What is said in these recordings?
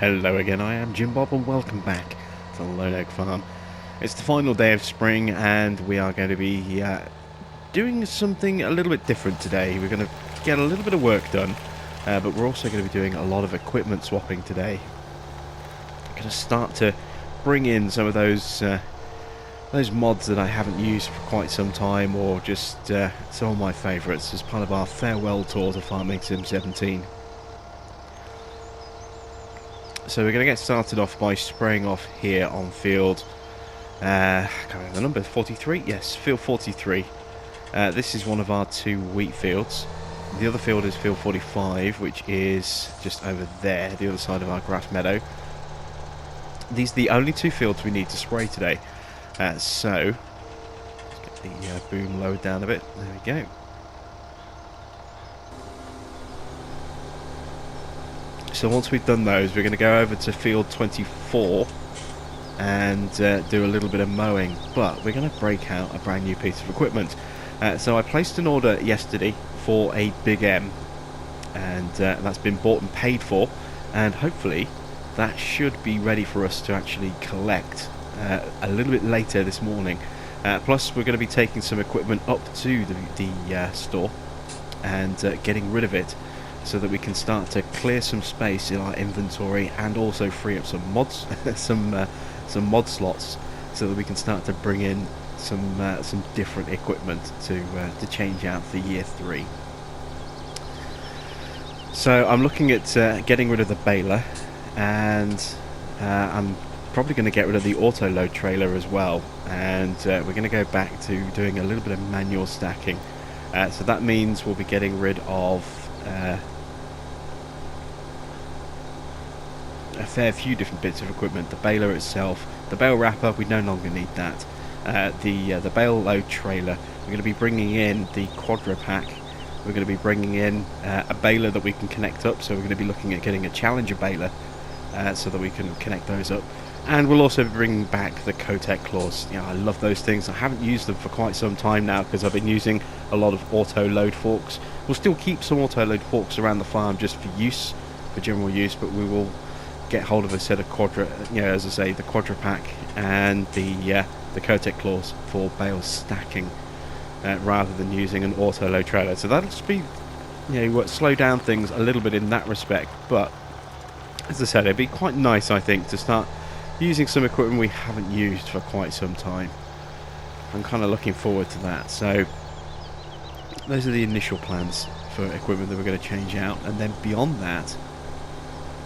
Hello again, I am Jim Bob and welcome back to Lone Oak Farm. It's the final day of spring and we are going to be doing something a little bit different today. We're going to get a little bit of work done, but we're also going to be doing a lot of equipment swapping today. I'm going to start to bring in some of those mods that I haven't used for quite some time, or just some of my favourites as part of our farewell tour to Farming Sim 17. So we're going to get started off by spraying off here on field, I can't remember the number, 43? Yes, field 43. This is one of our 2 wheat fields. The other field is field 45, which is just over there, the other side of our grass meadow. These are the only 2 fields we need to spray today. So, let's get the boom lowered down a bit. There we go. So once we've done those, we're going to go over to field 24 and do a little bit of mowing. But we're going to break out a brand new piece of equipment. So I placed an order yesterday for a Big M, and that's been bought and paid for. And hopefully that should be ready for us to actually collect a little bit later this morning. Plus we're going to be taking some equipment up to the store and getting rid of it, so that we can start to clear some space in our inventory and also free up some mods, some mod slots, so that we can start to bring in some different equipment to change out for year 3. So I'm looking at getting rid of the baler, and I'm probably going to get rid of the auto load trailer as well, and we're going to go back to doing a little bit of manual stacking. So that means we'll be getting rid of a fair few different bits of equipment. The baler itself, the bale wrapper, we no longer need that. The bale load trailer, we're going to be bringing in the quadra pack. We're going to be bringing in a baler that we can connect up, so we're going to be looking at getting a Challenger baler so that we can connect those up. And we'll also be bringing back the Cotec claws. I love those things. I haven't used them for quite some time now because I've been using a lot of auto load forks. We'll still keep some auto load forks around the farm just for general use, but we will get hold of a set of quadra, as I say, the quadra pack and the Cotec claws for bale stacking, rather than using an auto load trailer. So that'll just be, slow down things a little bit in that respect. But as I said, it'd be quite nice, I think, to start using some equipment we haven't used for quite some time. I'm kind of looking forward to that. So those are the initial plans for equipment that we're going to change out, and then beyond that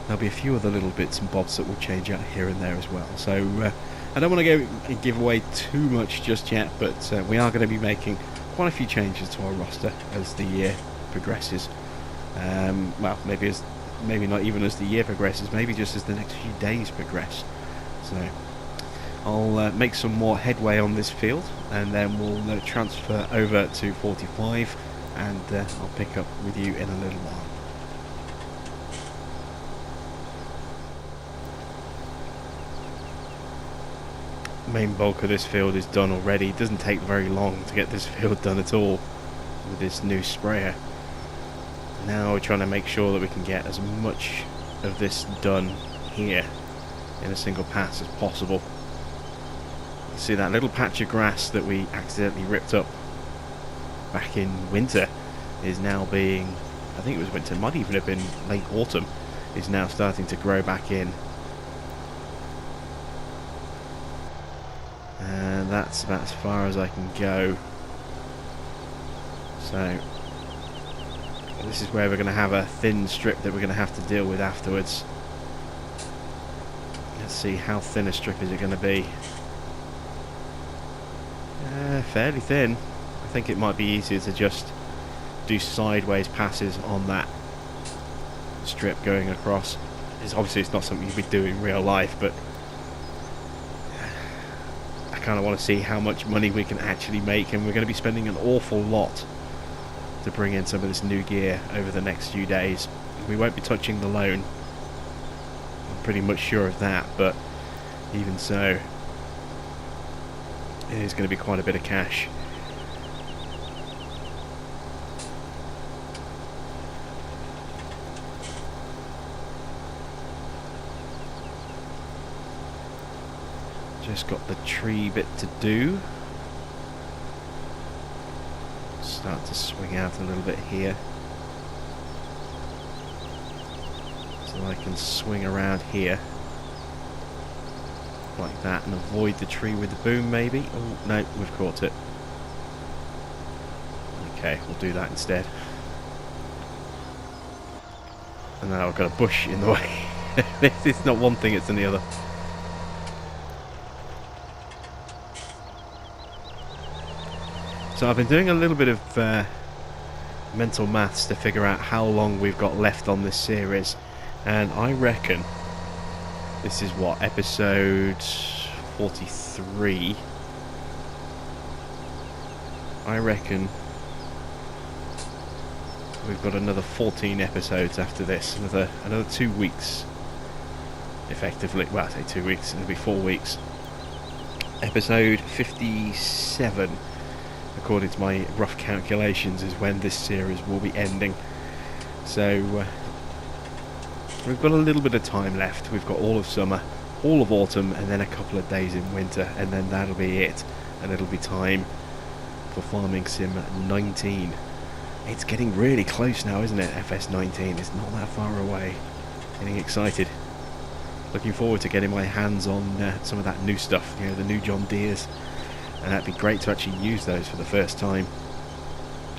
there'll be a few other little bits and bobs that will change out here and there as well. So I don't want to give away too much just yet, but we are going to be making quite a few changes to our roster as the year progresses. Well, maybe not even as the year progresses, maybe just as the next few days progress. So I'll make some more headway on this field, and then we'll transfer over to 45, and I'll pick up with you in a little while. Main bulk of this field is done already. It doesn't take very long to get this field done at all with this new sprayer. Now we're trying to make sure that we can get as much of this done here in a single pass as possible. You see that little patch of grass that we accidentally ripped up back in winter is now being, I think it was winter, might even have been late autumn, is now starting to grow back in. And that's about as far as I can go. So this is where we're going to have a thin strip that we're going to have to deal with afterwards. Let's see, how thin a strip is it going to be? Fairly thin. I think it might be easier to just do sideways passes on that strip going across. Obviously it's not something you would do in real life, but I kind of want to see how much money we can actually make, and we're going to be spending an awful lot to bring in some of this new gear over the next few days. We won't be touching the loan, I'm pretty much sure of that, but even so, it is going to be quite a bit of cash. Just got the tree bit to do. Start to swing out a little bit here. So I can swing around here. Like that, and avoid the tree with the boom maybe. Oh, no, we've caught it. Okay, we'll do that instead. And now I've got a bush in the way. It's not one thing, it's the other. So I've been doing a little bit of mental maths to figure out how long we've got left on this series, and I reckon this is what, episode 43. I reckon we've got another 14 episodes after this, another 2 weeks effectively. Well, I say 2 weeks, it'll be 4 weeks. Episode 57, according to my rough calculations, is when this series will be ending. So we've got a little bit of time left. We've got all of summer, all of autumn, and then a couple of days in winter, and then that'll be it. And it'll be time for Farming Sim 19. It's getting really close now, isn't it? FS17 is not that far away. Getting excited. Looking forward to getting my hands on some of that new stuff, you know, the new John Deeres. And that'd be great to actually use those for the first time.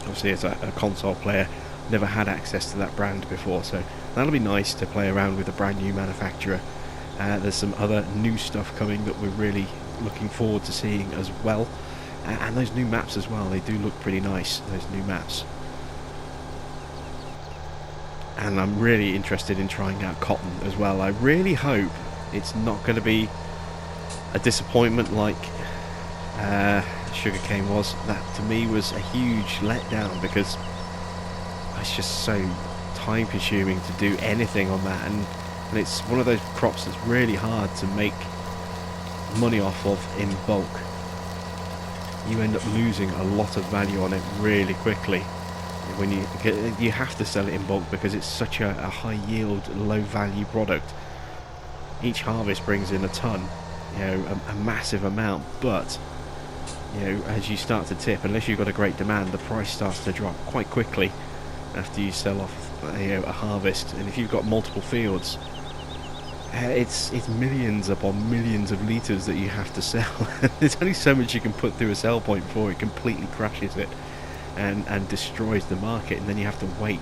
Obviously, as a console player, never had access to that brand before, so that'll be nice to play around with a brand new manufacturer. There's some other new stuff coming that we're really looking forward to seeing as well. And those new maps as well, they do look pretty nice, those new maps. And I'm really interested in trying out Cotton as well. I really hope it's not going to be a disappointment like Sugarcane was. That to me was a huge letdown, because it's just so time consuming to do anything on that, and it's one of those crops that's really hard to make money off of in bulk. You end up losing a lot of value on it really quickly when you have to sell it in bulk, because it's such a high yield, low value product. Each harvest brings in a ton, you know, a massive amount, but you know, as you start to tip, unless you've got a great demand, the price starts to drop quite quickly after you sell off a harvest. And if you've got multiple fields, it's millions upon millions of litres that you have to sell. There's only so much you can put through a sell point before it completely crashes it and destroys the market, and then you have to wait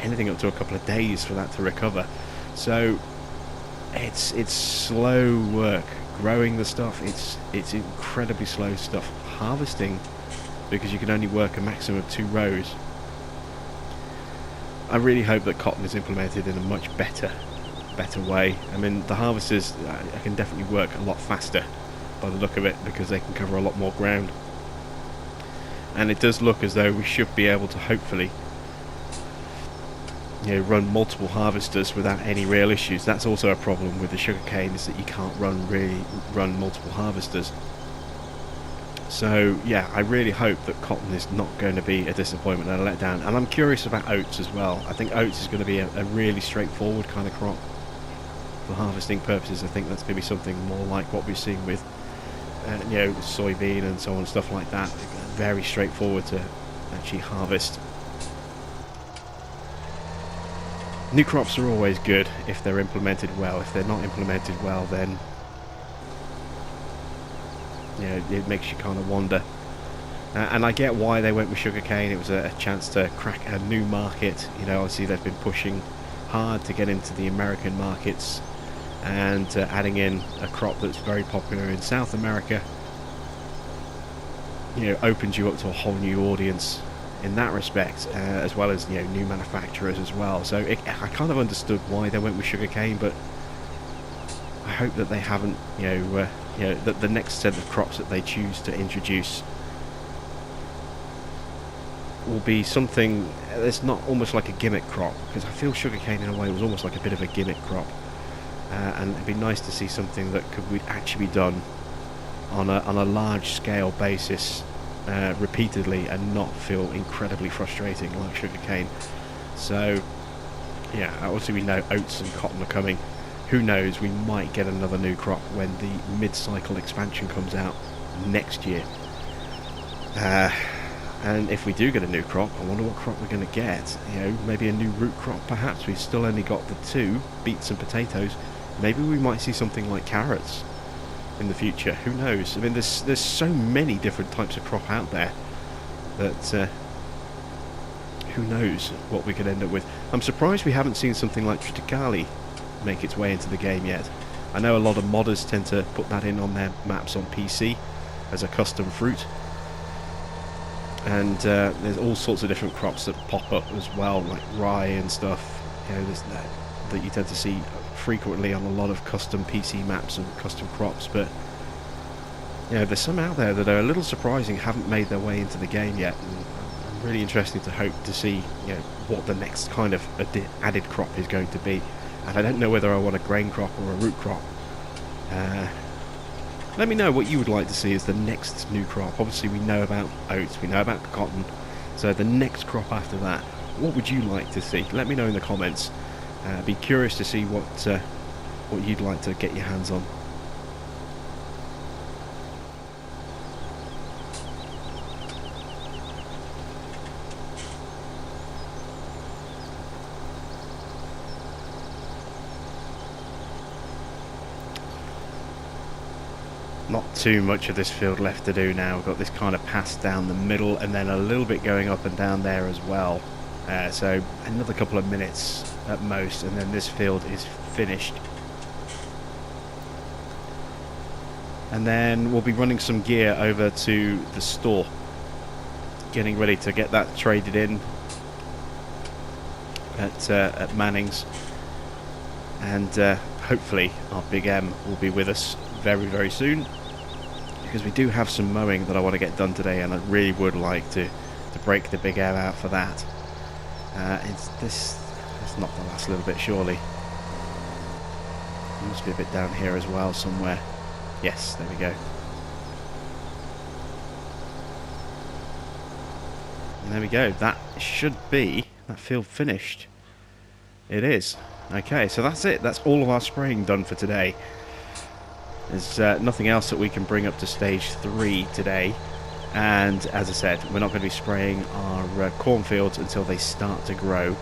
anything up to a couple of days for that to recover. So it's slow work growing the stuff. It's incredibly slow stuff. Harvesting, because you can only work a maximum of 2 rows. I really hope that cotton is implemented in a much better way. I mean, the harvesters I can definitely work a lot faster by the look of it, because they can cover a lot more ground. And it does look as though we should be able to hopefully, you know, run multiple harvesters without any real issues. That's also a problem with the sugarcane, is that you can't run multiple harvesters. So yeah, I really hope that cotton is not going to be a disappointment and a letdown. And I'm curious about oats as well. I think oats is going to be a really straightforward kind of crop for harvesting purposes. I think that's going to be something more like what we're seeing with you know, soybean and so on, stuff like that. Very straightforward to actually harvest. New crops are always good if they're implemented well. If they're not implemented well, then you know, it makes you kind of wonder. And I get why they went with sugarcane. It was a chance to crack a new market. You know, obviously they've been pushing hard to get into the American markets, and adding in a crop that's very popular in South America, you know, opens you up to a whole new audience in that respect, as well as, you know, new manufacturers as well. So I kind of understood why they went with sugarcane, but I hope that they haven't, you know, that the next set of crops that they choose to introduce will be something that's not almost like a gimmick crop, because I feel sugarcane in a way was almost like a bit of a gimmick crop, and it'd be nice to see something that would actually be done on a large scale basis, repeatedly, and not feel incredibly frustrating like sugarcane. So yeah, obviously we know oats and cotton are coming. who knows, we might get another new crop when the mid-cycle expansion comes out next year. And if we do get a new crop, I wonder what crop we're going to get. You know, maybe a new root crop perhaps. We've still only got the two, beets and potatoes. Maybe we might see something like carrots in the future. Who knows? I mean, there's so many different types of crop out there that who knows what we could end up with. I'm surprised we haven't seen something like triticale make its way into the game yet. I know a lot of modders tend to put that in on their maps on PC as a custom fruit. And there's all sorts of different crops that pop up as well, like rye and stuff. You know, there's that you tend to see frequently on a lot of custom PC maps and custom crops. But you know, there's some out there that are a little surprising, haven't made their way into the game yet. And I'm really interested to hope to see, you know, what the next kind of added crop is going to be. And I don't know whether I want a grain crop or a root crop. Let me know what you would like to see as the next new crop. Obviously we know about oats, we know about cotton, so the next crop after that, what would you like to see? Let me know in the comments. Be curious to see what you'd like to get your hands on. Not too much of this field left to do now. We've got this kind of pass down the middle and then a little bit going up and down there as well. So another couple of minutes at most and then this field is finished. And then we'll be running some gear over to the store, getting ready to get that traded in at Manning's. And hopefully our Big M will be with us very, very soon, because we do have some mowing that I want to get done today, and I really would like to break the Big M out for that. It's not the last little bit, surely. There must be a bit down here as well somewhere. Yes, there we go. And there we go. That should be that field finished. It is. Okay, so that's it. That's all of our spraying done for today. There's nothing else that we can bring up to stage 3 today, and as I said, we're not going to be spraying our cornfields until they start to grow.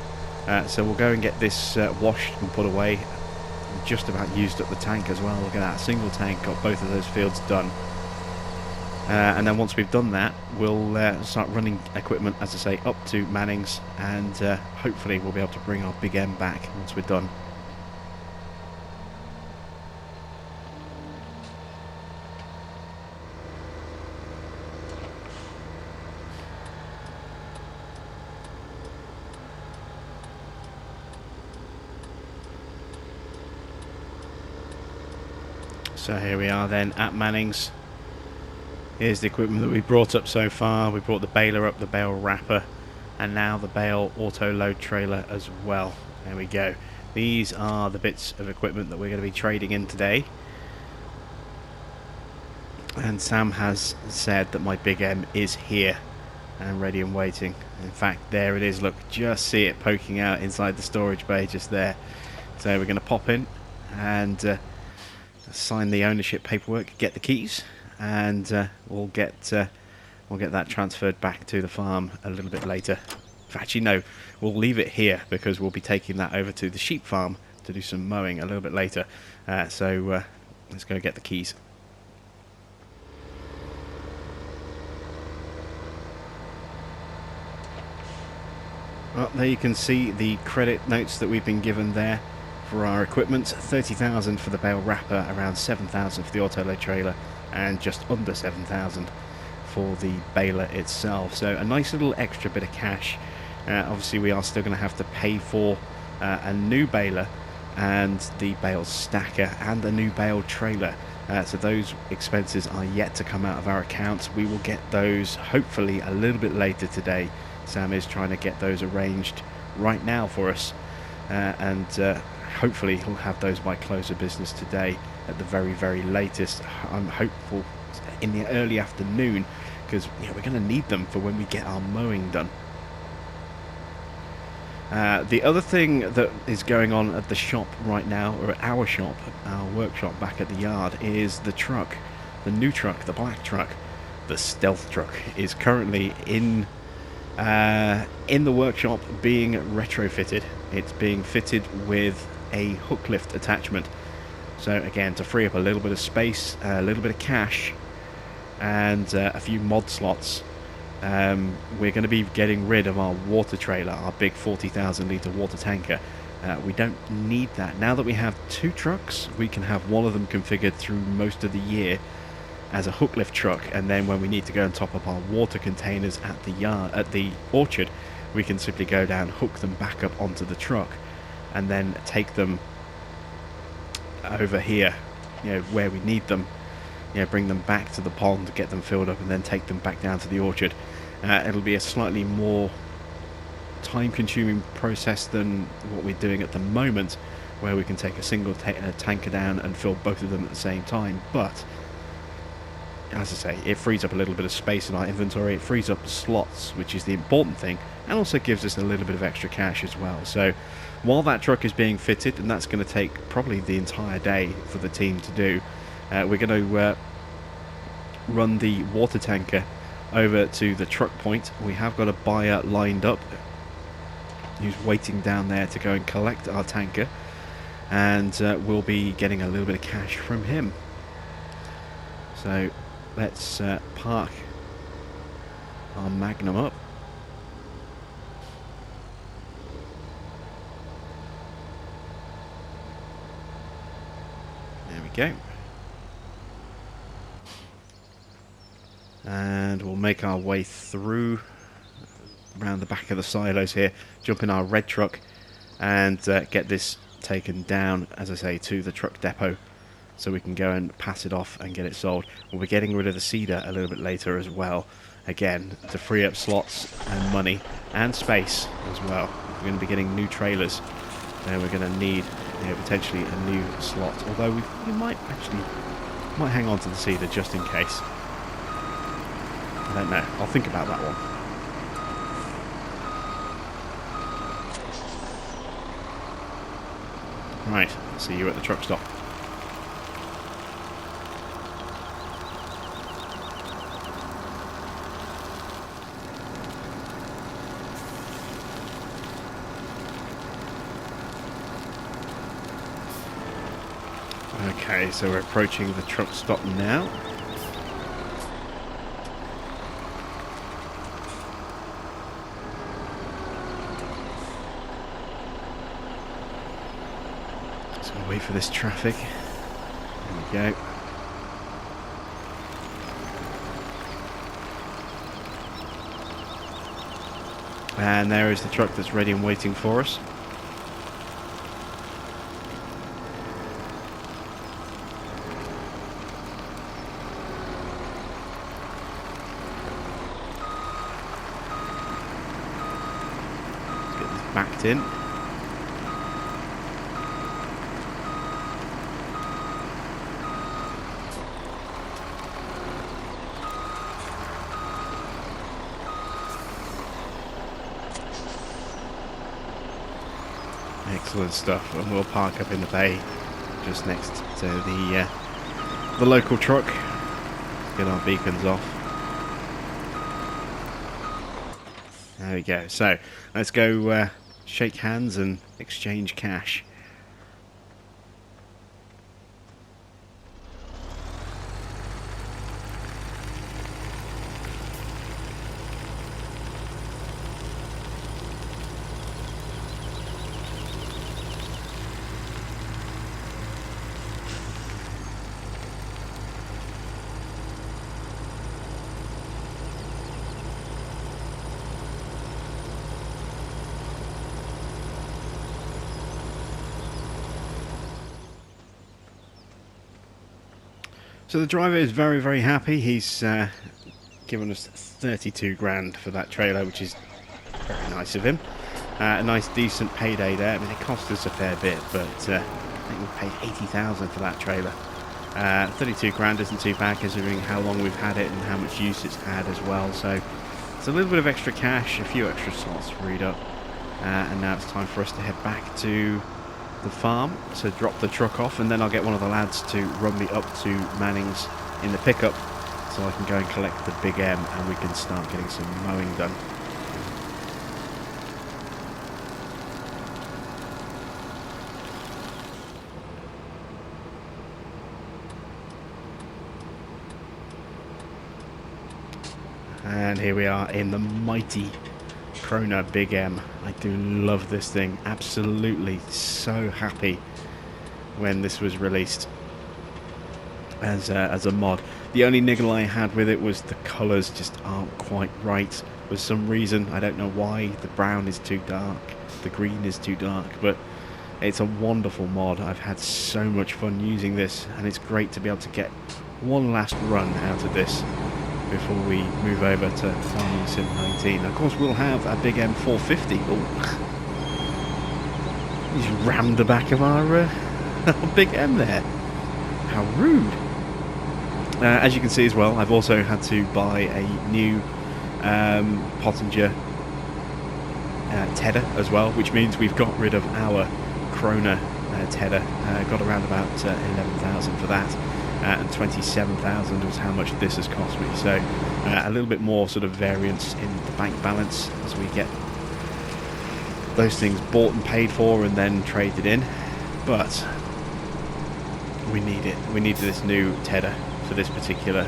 So we'll go and get this washed and put away. We just about used up the tank as well. Look at that, single tank, got both of those fields done. And then once we've done that, we'll start running equipment, as I say, up to Manning's, and hopefully we'll be able to bring our Big M back once we're done. So here we are then at Manning's. Here's the equipment that we brought up so far. We brought the baler up, the bale wrapper, and now the bale auto load trailer as well. There we go. These are the bits of equipment that we're going to be trading in today. And Sam has said that my Big M is here and ready and waiting. In fact, there it is. Look, just see it poking out inside the storage bay just there. So we're going to pop in and sign the ownership paperwork, get the keys, and we'll get that transferred back to the farm a little bit later. Actually, no, we'll leave it here because we'll be taking that over to the sheep farm to do some mowing a little bit later. So let's go get the keys. Well, there you can see the credit notes that we've been given there for our equipment. 30,000 for the bale wrapper, around 7,000 for the auto load trailer, and just under 7,000 for the baler itself. So a nice little extra bit of cash. Obviously we are still going to have to pay for a new baler and the bale stacker and a new bale trailer. So those expenses are yet to come out of our accounts. We will get those hopefully a little bit later today. Sam is trying to get those arranged right now for us, and hopefully he'll have those by close of business today at the very, very latest. I'm hopeful in the early afternoon, because we're going to need them for when we get our mowing done. The other thing that is going on at the shop right now, or at our shop, our workshop back at the yard, is the truck. The new truck, the black truck, the stealth truck, is currently in the workshop being retrofitted. It's being fitted with a hook lift attachment. So again, to free up a little bit of space, a little bit of cash, and a few mod slots, we're going to be getting rid of our water trailer, our big 40,000 litre water tanker. We don't need that. Now that we have two trucks, we can have one of them configured through most of the year as a hook lift truck, and then when we need to go and top up our water containers at the orchard, we can simply go down, hook them back up onto the truck, and then take them over here, where we need them, bring them back to the pond, get them filled up, and then take them back down to the orchard. It'll be a slightly more time-consuming process than what we're doing at the moment, where we can take a single tanker down and fill both of them at the same time. But as I say, it frees up a little bit of space in our inventory, it frees up slots, which is the important thing, and also gives us a little bit of extra cash as well. So while that truck is being fitted, and that's going to take probably the entire day for the team to do, we're going to run the water tanker over to the truck point. We have got a buyer lined up who's waiting down there to go and collect our tanker, and we'll be getting a little bit of cash from him. So let's park our Magnum up. There we go. And we'll make our way through around the back of the silos here, jump in our red truck, and get this taken down, as I say, to the truck depot, so we can go and pass it off and get it sold. We'll be getting rid of the cedar a little bit later as well, again to free up slots and money and space as well. We're going to be getting new trailers, and we're going to need potentially a new slot, although we might hang on to the cedar just in case. I don't know. I'll think about that one. Right, see you at the truck stop. Okay, so we're approaching the truck stop now. Wait for this traffic. There we go. And there is the truck that's ready and waiting for us. Let's get this backed in. Excellent stuff, and we'll park up in the bay just next to the local truck. Get our beacons off. There we go. So let's go shake hands and exchange cash. So the driver is very, very happy. He's given us 32 grand for that trailer, which is very nice of him. A nice, decent payday there. I mean, it cost us a fair bit, but I think we paid 80,000 for that trailer. 32 grand isn't too bad considering how long we've had it and how much use it's had as well. So it's a little bit of extra cash, a few extra slots freed up. and now it's time for us to head back to the farm to drop the truck off, and then I'll get one of the lads to run me up to Manning's in the pickup so I can go and collect the Big M and we can start getting some mowing done. And here we are in the mighty Krona Big M. I do love this thing. Absolutely so happy when this was released as a mod. The only niggle I had with it was the colours just aren't quite right. For some reason, I don't know why. The brown is too dark, the green is too dark, but it's a wonderful mod. I've had so much fun using this, and it's great to be able to get one last run out of this before we move over to Farming Sim 19. Of course, we'll have a Big M 450. Oh, he's rammed the back of our Big M there. How rude. As you can see as well, I've also had to buy a new Pottinger Tedder as well, which means we've got rid of our Krona Tedder. Got around about 11,000 for that. And 27,000 was how much this has cost me. So a little bit more sort of variance in the bank balance as we get those things bought and paid for and then traded in. But we need it. We need this new tedder for this particular,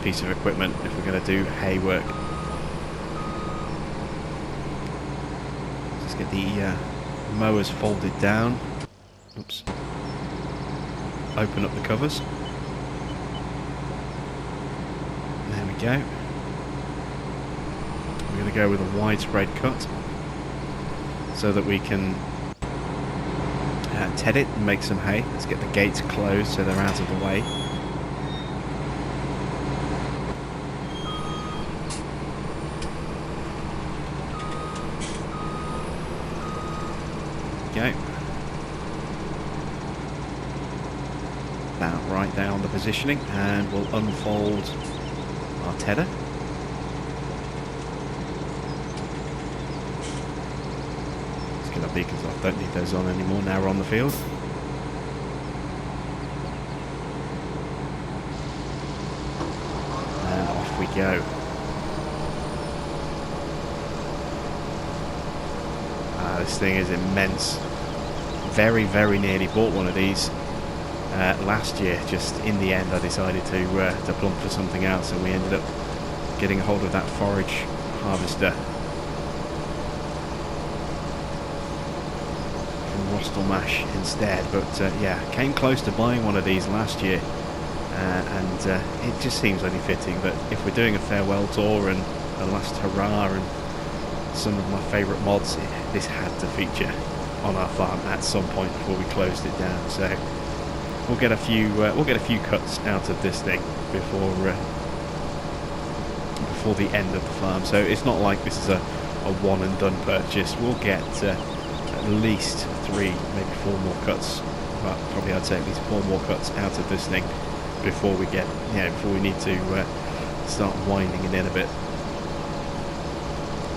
piece of equipment if we're going to do hay work. Let's get the mowers folded down. Oops. Open up the covers. There we go. We're going to go with a widespread cut so that we can ted it and make some hay. Let's get the gates closed so they're out of the way. Go. About right there on the positioning, and we'll unfold our tedder. Let's get our beacons off, don't need those on anymore, now we're on the field. And off we go. This thing is immense. Very, very nearly bought one of these last year. Just in the end I decided to plump for something else, and we ended up getting a hold of that forage harvester from Rostelmash instead. But yeah, came close to buying one of these last year, and it just seems only fitting that if we're doing a farewell tour and a last hurrah and some of my favourite mods, this had to feature on our farm at some point before we closed it down. So we'll get a few cuts out of this thing before the end of the farm. So it's not like this is a one and done purchase. We'll get at least 3, maybe 4 more cuts. Well, probably I'd say at least 4 more cuts out of this thing before we get, before we need to start winding it in a bit.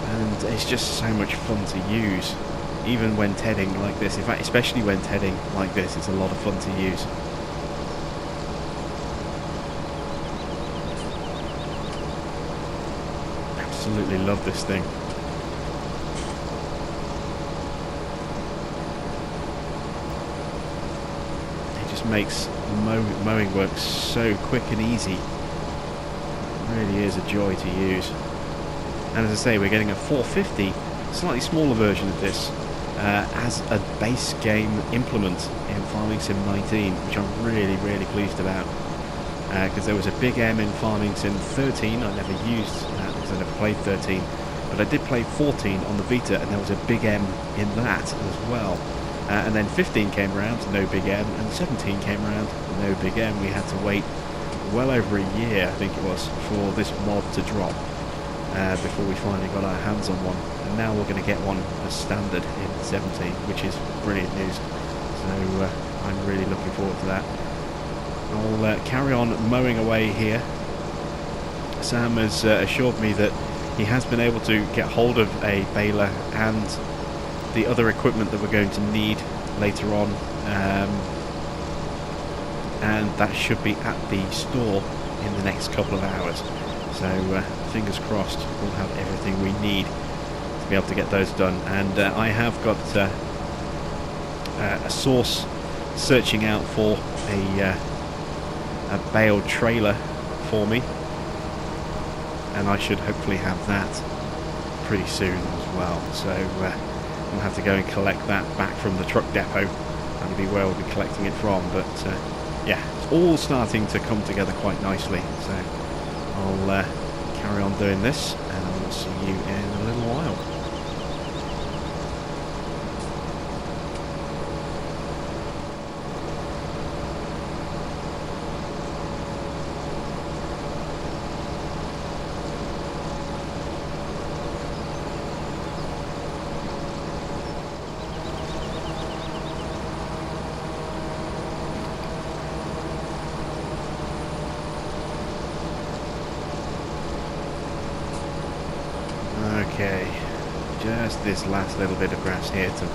And it's just so much fun to use, even when tedding like this. In fact, especially when tedding like this, it's a lot of fun to use. Absolutely love this thing. It just makes mowing work so quick and easy. It really is a joy to use. And as I say, we're getting a 450, slightly smaller version of this, as a base game implement in Farming Sim 19, which I'm really, really pleased about. Because there was a Big M in Farming Sim 13, I never used that because I never played 13, but I did play 14 on the Vita, and there was a Big M in that as well. And then 15 came around, no Big M, and 17 came around, no Big M. We had to wait well over a year, I think it was, for this mod to drop. Before we finally got our hands on one, and now we're going to get one as standard in 17, which is brilliant news. So I'm really looking forward to that. I'll carry on mowing away here. Sam has assured me that he has been able to get hold of a baler and the other equipment that we're going to need later on, and that should be at the store in the next couple of hours. So fingers crossed we'll have everything we need to be able to get those done. And I have got a source searching out for a bale trailer for me, and I should hopefully have that pretty soon as well. So we'll have to go and collect that back from the truck depot. That'll be where we'll be collecting it from. But yeah, it's all starting to come together quite nicely. So I'll carry on doing this, and I will see you in a little while. Okay, just this last little bit of grass here to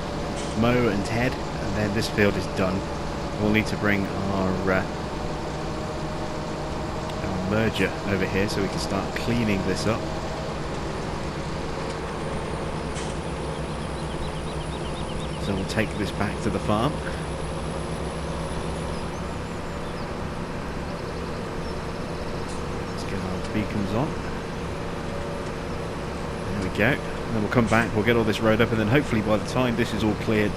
mow and head, and then this field is done. We'll need to bring our merger over here so we can start cleaning this up. So we'll take this back to the farm. Let's get our beacons on. There we go. And then we'll come back, we'll get all this road up, and then hopefully by the time this is all cleared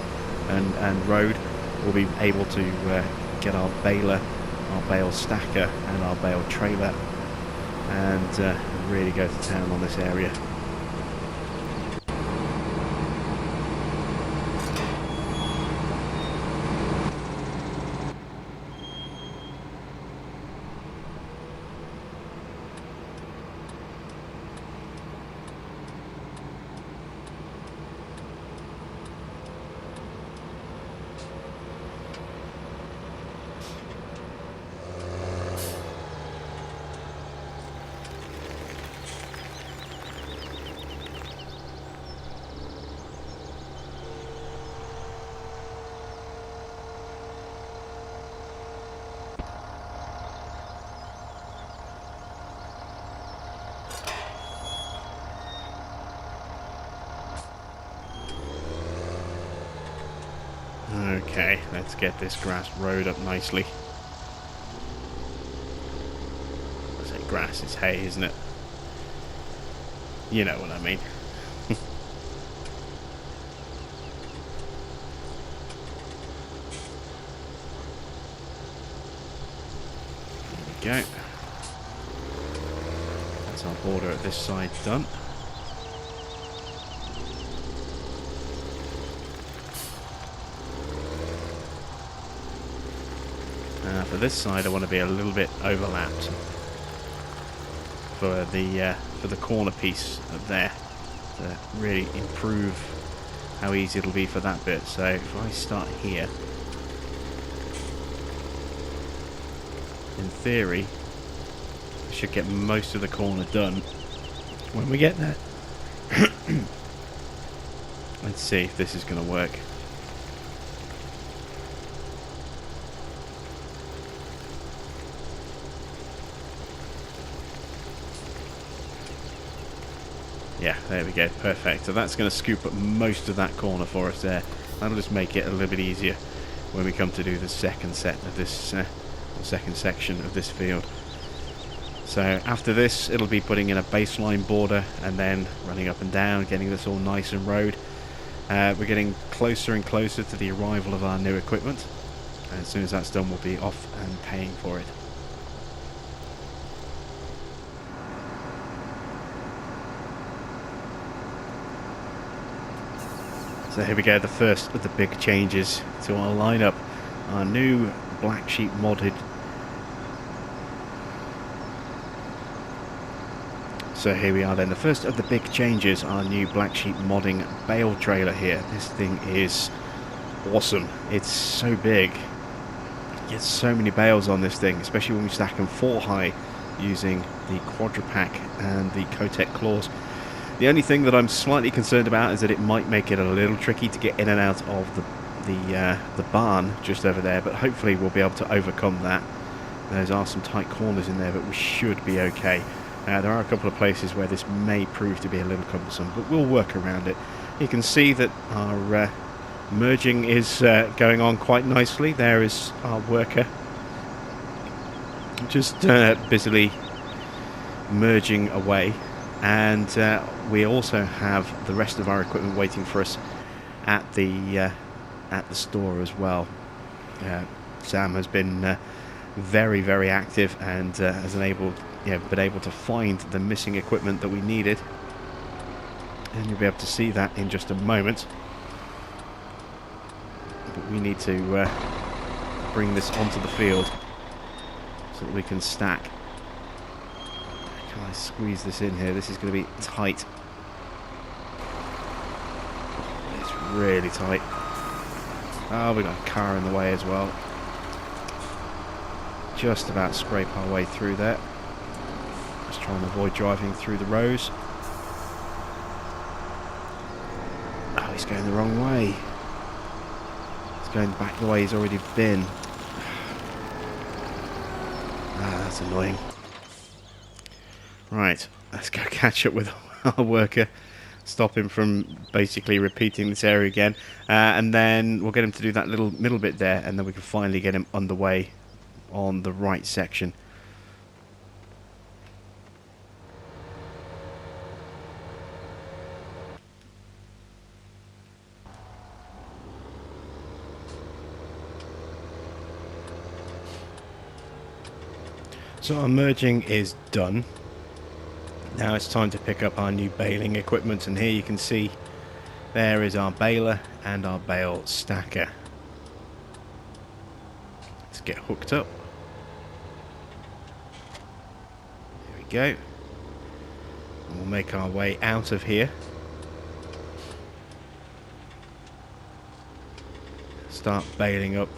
and road, we'll be able to get our baler, our bale stacker and our bale trailer, and really go to town on this area. Okay, let's get this grass road up nicely. I say grass, it's hay, isn't it? You know what I mean. There we go. That's our border at this side done. For this side, I want to be a little bit overlapped for the corner piece up there to really improve how easy it'll be for that bit. So if I start here, in theory, I should get most of the corner done when we get there. Let's see if this is going to work. Yeah, there we go, perfect. So that's going to scoop up most of that corner for us there. That'll just make it a little bit easier when we come to do the second set of this, second section of this field. So after this, it'll be putting in a baseline border and then running up and down, getting this all nice and road. We're getting closer and closer to the arrival of our new equipment. And as soon as that's done, we'll be off and paying for it. So here we go, the first of the big changes to our lineup. Our new Black Sheep modded. So here we are then, the first of the big changes, our new Black Sheep modding bale trailer here. This thing is awesome. It's so big. You get so many bales on this thing, especially when we stack them 4 high using the Quadra Pack and the Kotec claws. The only thing that I'm slightly concerned about is that it might make it a little tricky to get in and out of the barn just over there, but hopefully we'll be able to overcome that. There are some tight corners in there, but we should be okay. There are a couple of places where this may prove to be a little cumbersome, but we'll work around it. You can see that our merging is going on quite nicely. There is our worker just busily merging away, and we also have the rest of our equipment waiting for us at the store as well. Sam has been very, very active and has been able to find the missing equipment that we needed, and you'll be able to see that in just a moment. But we need to bring this onto the field so that we can stack. Can I squeeze this in here? This is going to be tight. It's really tight. Oh, we've got a car in the way as well. Just about scrape our way through there. Just try and avoid driving through the rows. Oh, he's going the wrong way. He's going back the way he's already been. Ah, that's annoying. Right, let's go catch up with our worker. Stop him from basically repeating this area again. And then we'll get him to do that little middle bit there, and then we can finally get him underway on the right section. So our merging is done. Now it's time to pick up our new baling equipment, and here you can see there is our baler and our bale stacker. Let's get hooked up. There we go. And we'll make our way out of here. Start baling up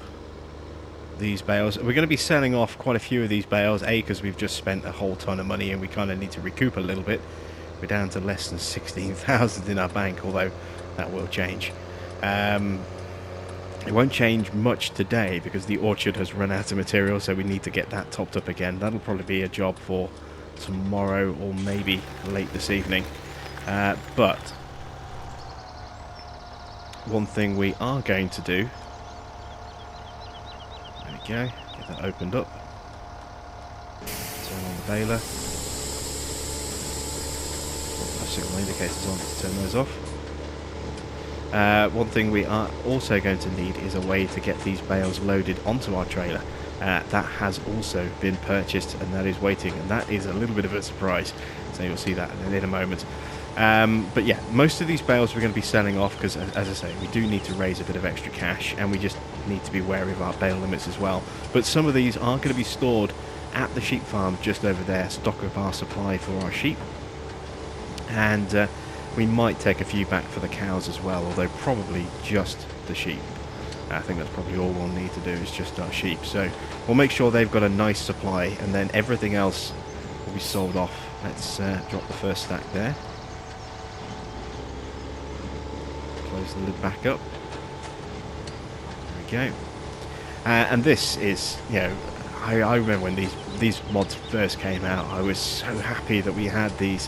these bales. We're going to be selling off quite a few of these bales, because we've just spent a whole ton of money and we kind of need to recoup a little bit. We're down to less than 16,000 in our bank, although that will change. It won't change much today because the orchard has run out of material, so we need to get that topped up again. That'll probably be a job for tomorrow or maybe late this evening. But one thing we are going to do, there we go, get that opened up, turn on the baler, our signal indicators on to turn those off. One thing we are also going to need is a way to get these bales loaded onto our trailer. That has also been purchased and that is waiting, and that is a little bit of a surprise, so you'll see that in a moment. But yeah, most of these bales we're going to be selling off because, as I say, we do need to raise a bit of extra cash, and we just need to be wary of our bale limits as well. But some of these are going to be stored at the sheep farm just over there, stock up our supply for our sheep, and we might take a few back for the cows as well, although probably just the sheep. I think that's probably all we'll need to do is just our sheep. So we'll make sure they've got a nice supply, and then everything else will be sold off. Let's drop the first stack there. Close the lid back up. There we go. And this is, you know, I remember when these mods first came out, I was so happy that we had these.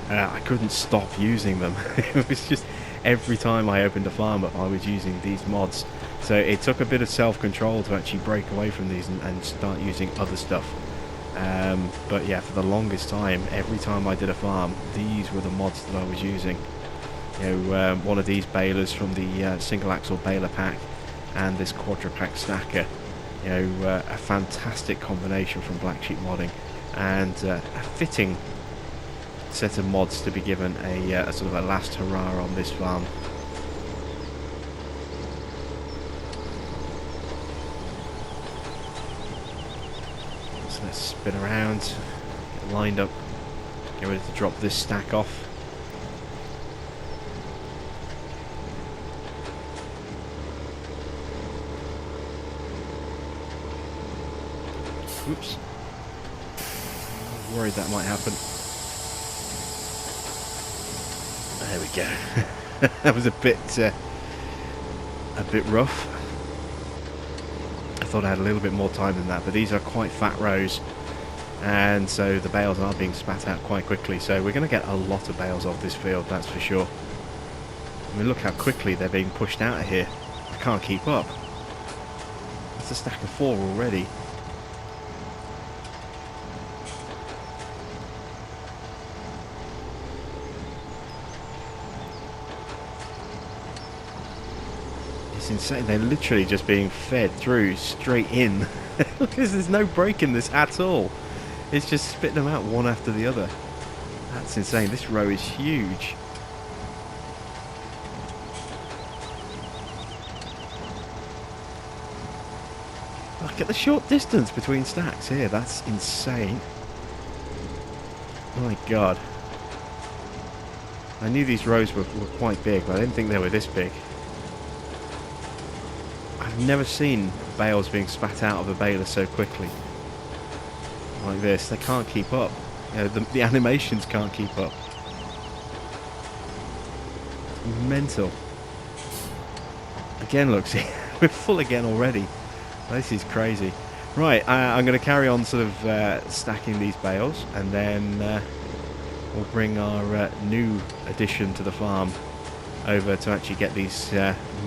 I couldn't stop using them. It was just every time I opened a farm up, I was using these mods. So it took a bit of self-control to actually break away from these and start using other stuff. But yeah, for the longest time, every time I did a farm, these were the mods that I was using. You know, one of these balers from the single axle baler pack and this quadra pack stacker. You know, a fantastic combination from Black Sheep Modding, and a fitting set of mods to be given a sort of a last hurrah on this farm. So let's spin around, get lined up, get ready to drop this stack off. Oops. I'm worried that might happen. There we go. That was a bit rough. I thought I had a little bit more time than that, but these are quite fat rows, and so the bales are being spat out quite quickly. So we're going to get a lot of bales off this field, that's for sure. I mean, look how quickly they're being pushed out of here. I can't keep up. That's a stack of 4 already. It's insane. They're literally just being fed through straight in. There's no break in this at all. It's just spitting them out one after the other. That's insane. This row is huge. Look at the short distance between stacks here. That's insane. My God. I knew these rows were quite big, but I didn't think they were this big. I've never seen bales being spat out of a baler so quickly. Like this. They can't keep up. You know, the animations can't keep up. It's mental. Again, look, see, we're full again already. This is crazy. Right, I'm going to carry on sort of stacking these bales, and then we'll bring our new addition to the farm over to actually get these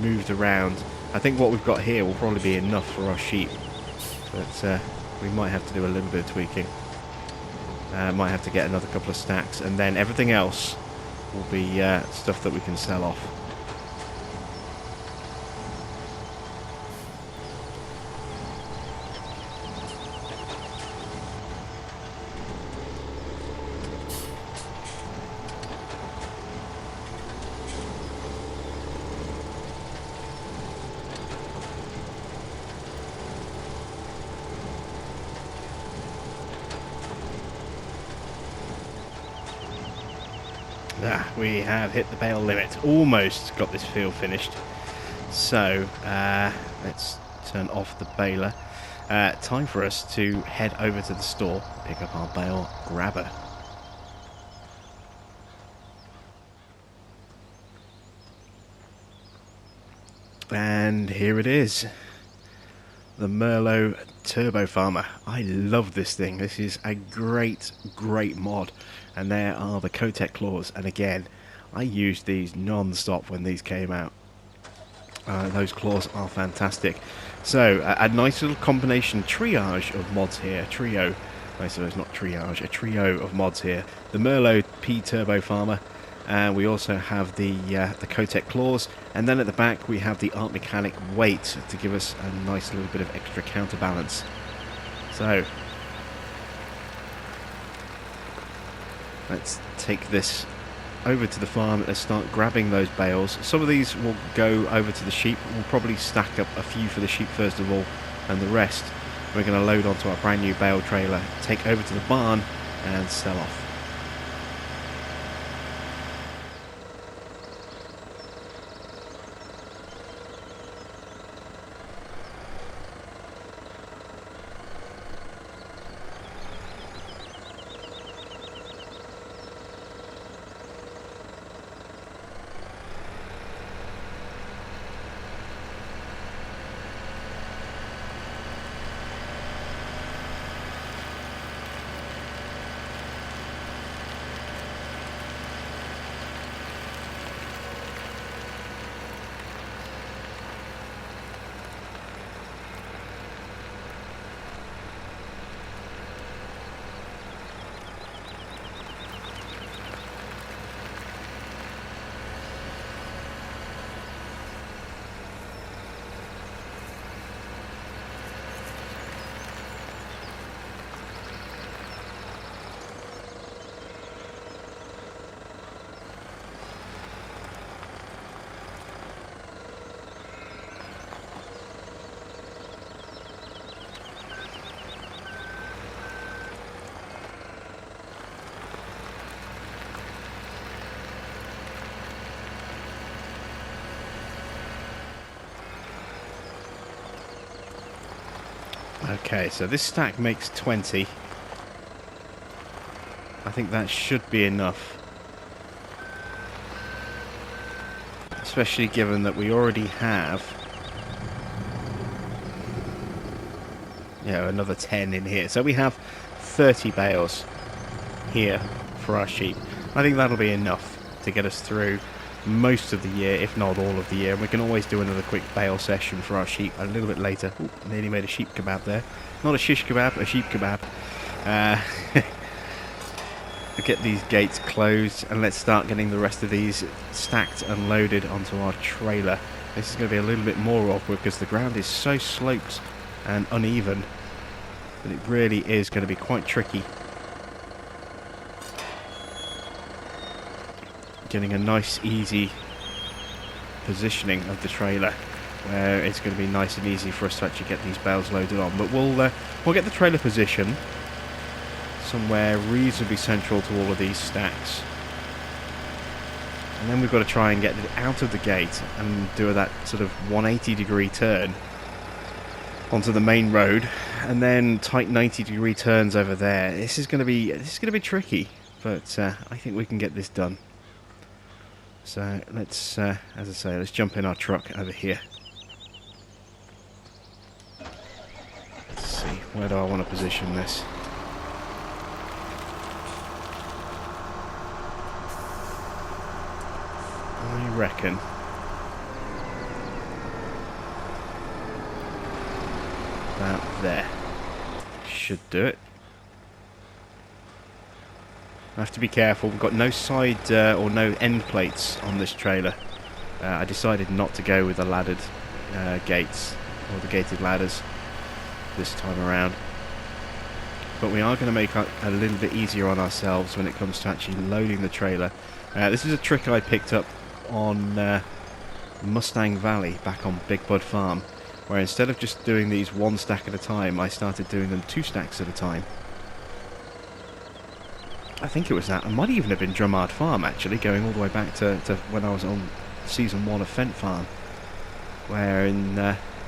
moved around. I think what we've got here will probably be enough for our sheep, but we might have to do a little bit of tweaking. Might have to get another couple of stacks, and then everything else will be stuff that we can sell off. We have hit the bale limit. Almost got this field finished. So let's turn off the baler. Time for us to head over to the store, pick up our bale grabber. And here it is. The Merlot Turbo Farmer. I love this thing. This is a great mod. And there are the Cotec claws. And again, I used these non-stop when these came out. Those claws are fantastic. So, a nice little combination triage of mods here. Trio. I suppose not triage. A trio of mods here. The Merlot P Turbo Farmer. And we also have the Cotec claws, and then at the back we have the Art Mechanic weight to give us a nice little bit of extra counterbalance. So let's take this over to the farm. Let's start grabbing those bales. Some of these will go over to the sheep. We'll probably stack up a few for the sheep first of all, and the rest we're going to load onto our brand new bale trailer, take over to the barn and sell off. Okay, so this stack makes 20. I think that should be enough. especially given that we already have, you know, another 10 in here. So we have 30 bales here for our sheep. I think that'll be enough to get us through most of the year, if not all of the year. And we can always do another quick bale session for our sheep a little bit later. Ooh, nearly made a sheep kebab there. Not a shish kebab, a sheep kebab. Get these gates closed, and let's start getting the rest of these stacked and loaded onto our trailer. This is going to be a little bit more awkward because the ground is so sloped and uneven that it really is going to be quite tricky getting a nice easy positioning of the trailer where it's going to be nice and easy for us to actually get these bales loaded on. But we'll get the trailer positioned somewhere reasonably central to all of these stacks, and then we've got to try and get it out of the gate and do that sort of 180-degree turn onto the main road, and then tight 90-degree turns over there. This is going to be tricky, but I think we can get this done. So let's, as I say, let's jump in our truck over here. Let's see, where do I want to position this? I reckon about there should do it. I have to be careful. We've got no side or no end plates on this trailer. I decided not to go with the laddered gates or the gated ladders this time around. But we are going to make it a little bit easier on ourselves when it comes to actually loading the trailer. This is a trick I picked up on Mustang Valley back on Big Bud Farm, where instead of just doing these one stack at a time, I started doing them 2 stacks at a time. I think it was that. It might even have been Drummard Farm, actually, going all the way back to when I was on Season 1 of Fent Farm, where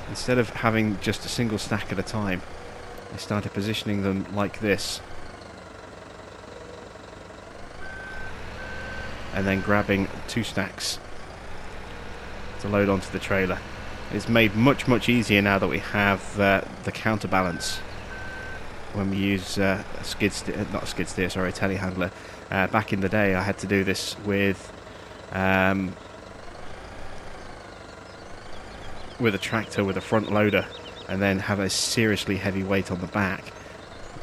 instead of having just a single stack at a time, I started positioning them like this, and then grabbing 2 stacks to load onto the trailer. It's made much easier now that we have the counterbalance when we use a telehandler. Back in the day I had to do this with a tractor with a front loader and then have a seriously heavy weight on the back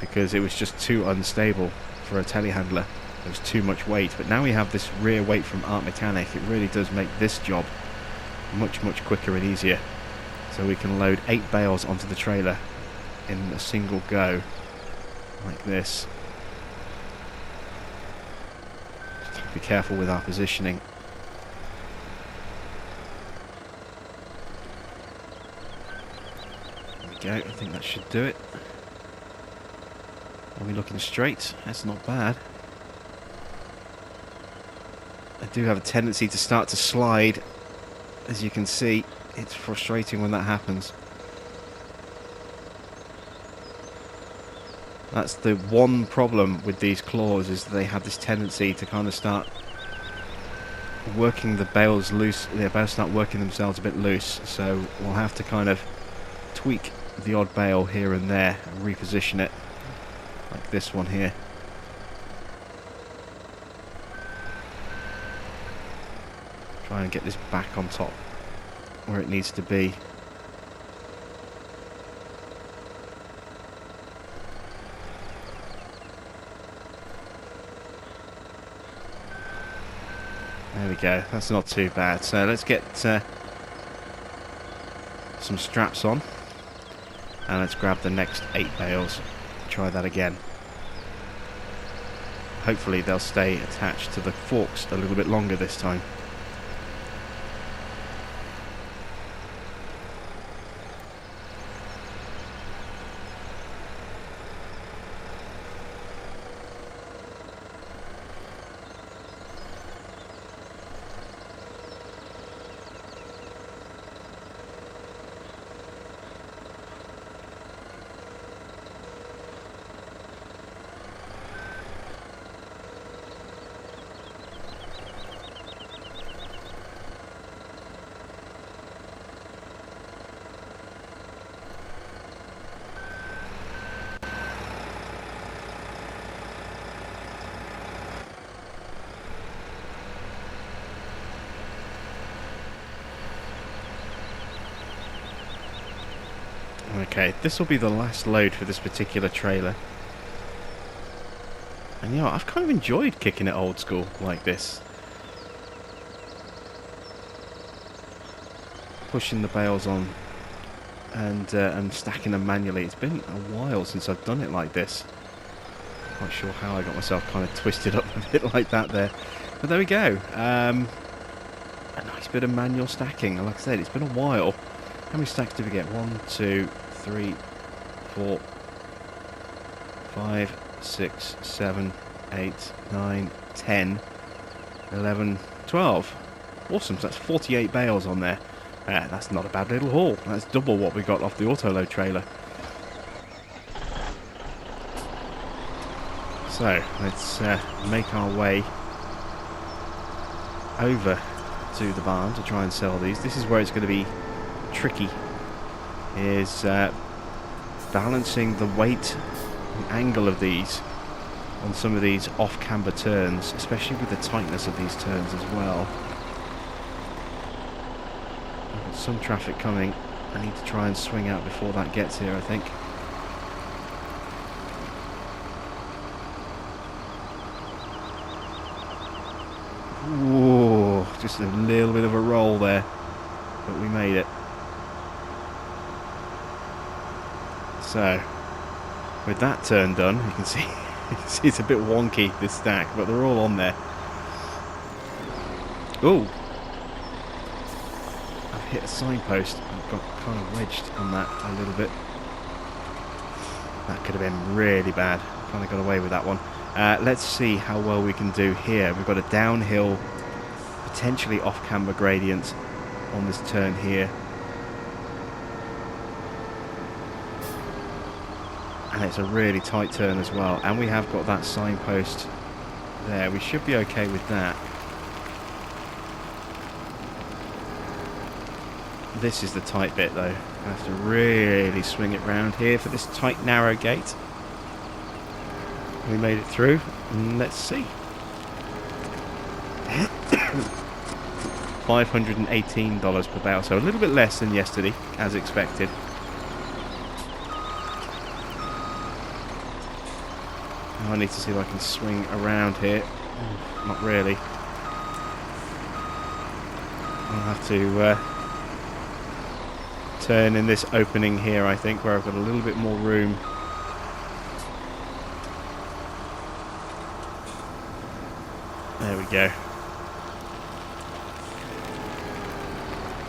because it was just too unstable for a telehandler. There was too much weight. But now we have this rear weight from Art Mechanic. It really does make this job much quicker and easier. So we can load 8 bales onto the trailer in a single go, like this. Just have to be careful with our positioning. There we go, I think that should do it. Are we looking straight? That's not bad. I do have a tendency to start to slide, as you can see. It's frustrating when that happens. That's the one problem with these claws, is that they have this tendency to kind of start working the bales loose. The bales start working themselves a bit loose, so we'll have to kind of tweak the odd bale here and there and reposition it, like this one here. Try and get this back on top where it needs to be. There we go, that's not too bad. So let's get some straps on and let's grab the next 8 bales. Try that again. Hopefully they'll stay attached to the forks a little bit longer this time. Okay, this will be the last load for this particular trailer. And you know, I've kind of enjoyed kicking it old school like this. Pushing the bales on and stacking them manually. It's been a while since I've done it like this. Not sure how I got myself kind of twisted up a bit like that there. But there we go. A nice bit of manual stacking. And like I said, it's been a while. How many stacks did we get? 1, 2, 3, 4, 5, 6, 7, 8, 9, 10, 11, 12. Awesome. So that's 48 bales on there. That's not a bad little haul. That's double what we got off the auto-load trailer. So, let's make our way over to the barn to try and sell these. This is where it's going to be tricky, is balancing the weight and angle of these on some of these off-camber turns, especially with the tightness of these turns as well. I've got some traffic coming. I need to try and swing out before that gets here, I think. Whoa, just a little bit of a roll there, but we made it. So, with that turn done, you can see, it's a bit wonky, this stack, but they're all on there. Ooh! I've hit a signpost. I've got kind of wedged on that a little bit. That could have been really bad. Kind of got away with that one. Let's see how well we can do here. We've got a downhill, potentially off-camber gradient on this turn here. And it's a really tight turn as well. And we have got that signpost there. We should be okay with that. This is the tight bit though. I have to really swing it round here for this tight, narrow gate. We made it through, and let's see. $518 per bale, so a little bit less than yesterday, as expected. Now I need to see if I can swing around here. Not really. I'll have to turn in this opening here, I think, where I've got a little bit more room. There we go.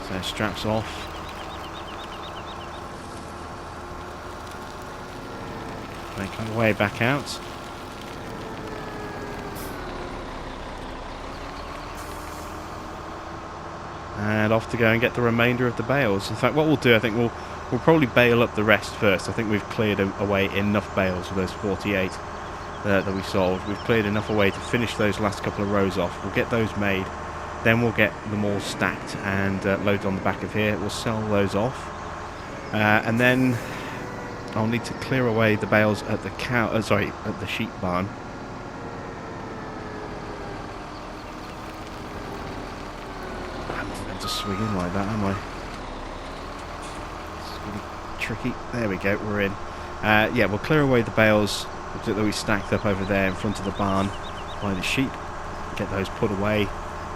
So straps off. Make our way back out. And off to go and get the remainder of the bales. In fact, what we'll do, I think we'll probably bale up the rest first. I think we've cleared away enough bales for those 48. That we sold. We've cleared enough away to finish those last couple of rows off. We'll get those made, then we'll get them all stacked and loaded on the back of here. We'll sell those off, and then I'll need to clear away the bales at the at the sheep barn. I'm not going to swing in like that, am I? It's really tricky. There we go. We're in. Yeah, we'll clear away the bales that we stacked up over there in front of the barn by the sheep, get those put away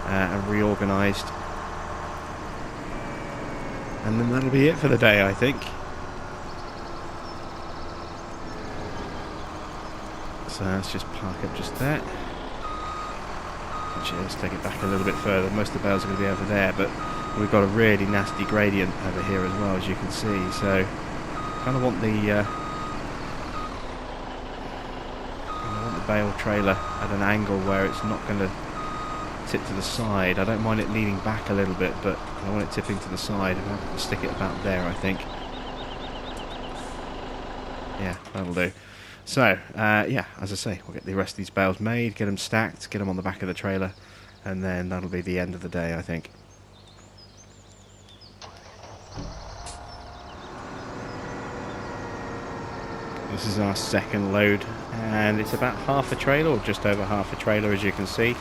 and reorganised, and then that'll be it for the day, I think. So let's just park up just there. Actually, let's take it back a little bit further. Most of the bales are going to be over there, but we've got a really nasty gradient over here as well, as you can see, so kind of want the bale trailer at an angle where it's not going to tip to the side. I don't mind it leaning back a little bit, but I want it tipping to the side. I'll stick it about there, I think. Yeah, that'll do. So, yeah, as I say, we'll get the rest of these bales made, get them stacked, get them on the back of the trailer, and then that'll be the end of the day, I think. This is our second load, and it's about half a trailer, or just over half a trailer, as you can see.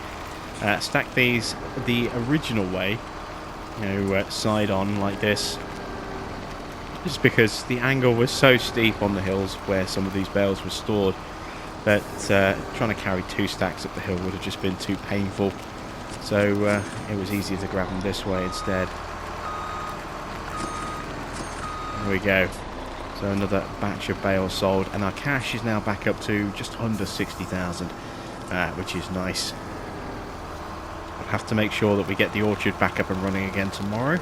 Stack these the original way, you know, side on like this, just because the angle was so steep on the hills where some of these bales were stored that trying to carry 2 stacks up the hill would have just been too painful. So it was easier to grab them this way instead. There we go. So another batch of bales sold, and our cash is now back up to just under 60,000, which is nice. I'll have to make sure that we get the orchard back up and running again tomorrow.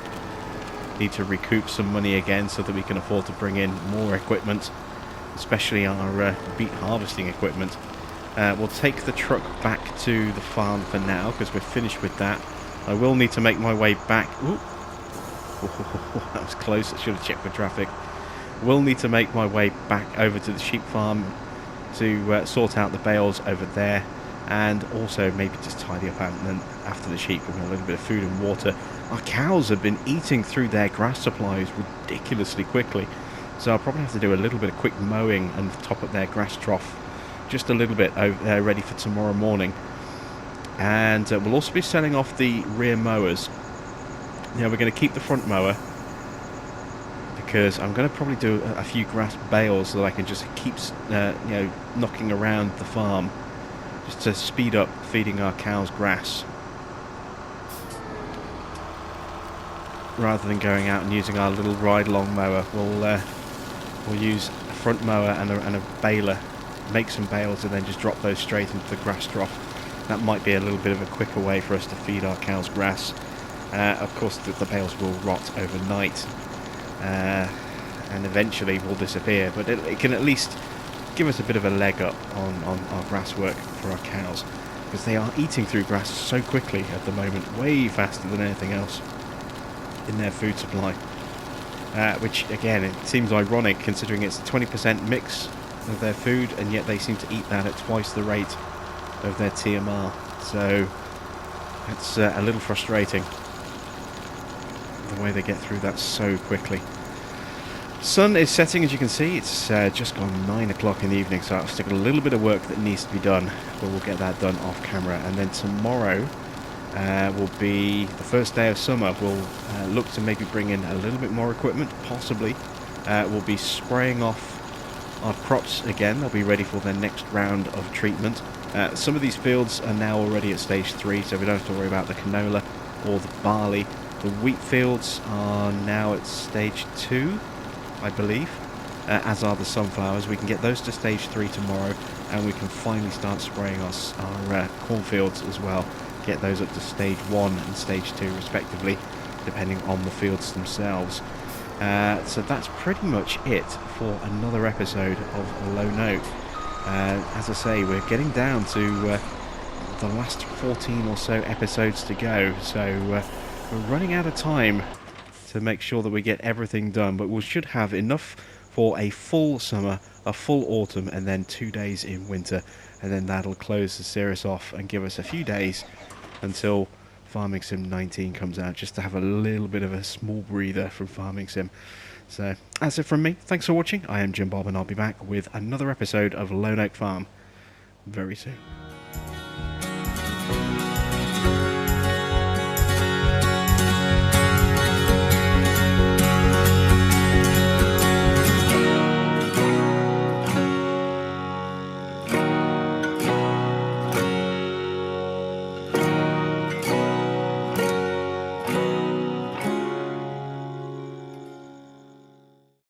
Need to recoup some money again so that we can afford to bring in more equipment, especially our beet harvesting equipment. We'll take the truck back to the farm for now because we're finished with that. I will need to make my way back. Ooh. That was close. I should have checked for traffic. Will need to make my way back over to the sheep farm to sort out the bales over there, and also maybe just tidy up and after the sheep, give them a little bit of food and water. Our cows have been eating through their grass supplies ridiculously quickly, so I'll probably have to do a little bit of quick mowing and top up their grass trough just a little bit ready for tomorrow morning. And we'll also be selling off the rear mowers. Now we're going to keep the front mower because I'm going to probably do a few grass bales so that I can just keep knocking around the farm just to speed up feeding our cows grass, rather than going out and using our little ride-along mower. We'll use a front mower and a baler, make some bales, and then just drop those straight into the grass trough. That might be a little bit of a quicker way for us to feed our cows grass. Of course, the bales will rot overnight and eventually will disappear, but it can at least give us a bit of a leg up on our grass work for our cows, because they are eating through grass so quickly at the moment, way faster than anything else in their food supply, which again, it seems ironic considering it's a 20% mix of their food, and yet they seem to eat that at twice the rate of their TMR. So it's a little frustrating the way they get through that so quickly. Sun is setting, as you can see. It's just gone 9 o'clock in the evening, so I'll stick a little bit of work that needs to be done, but we'll get that done off camera. And then tomorrow will be the first day of summer. We'll look to maybe bring in a little bit more equipment, possibly. We'll be spraying off our crops again. They'll be ready for their next round of treatment. Some of these fields are now already at stage 3, so we don't have to worry about the canola or the barley. The wheat fields are now at stage 2, I believe, as are the sunflowers. We can get those to stage 3 tomorrow, and we can finally start spraying our cornfields as well. Get those up to stage 1 and stage 2 respectively, depending on the fields themselves. So that's pretty much it for another episode of Low Note. As I say, we're getting down to the last 14 or so episodes to go, so we're running out of time to make sure that we get everything done, but we should have enough for a full summer, a full autumn, and then 2 days in winter, and then that'll close the series off and give us a few days until Farming Sim 19 comes out, just to have a little bit of a small breather from Farming Sim. So that's it from me. Thanks for watching. I am Jim Bob, and I'll be back with another episode of Lone Oak Farm very soon.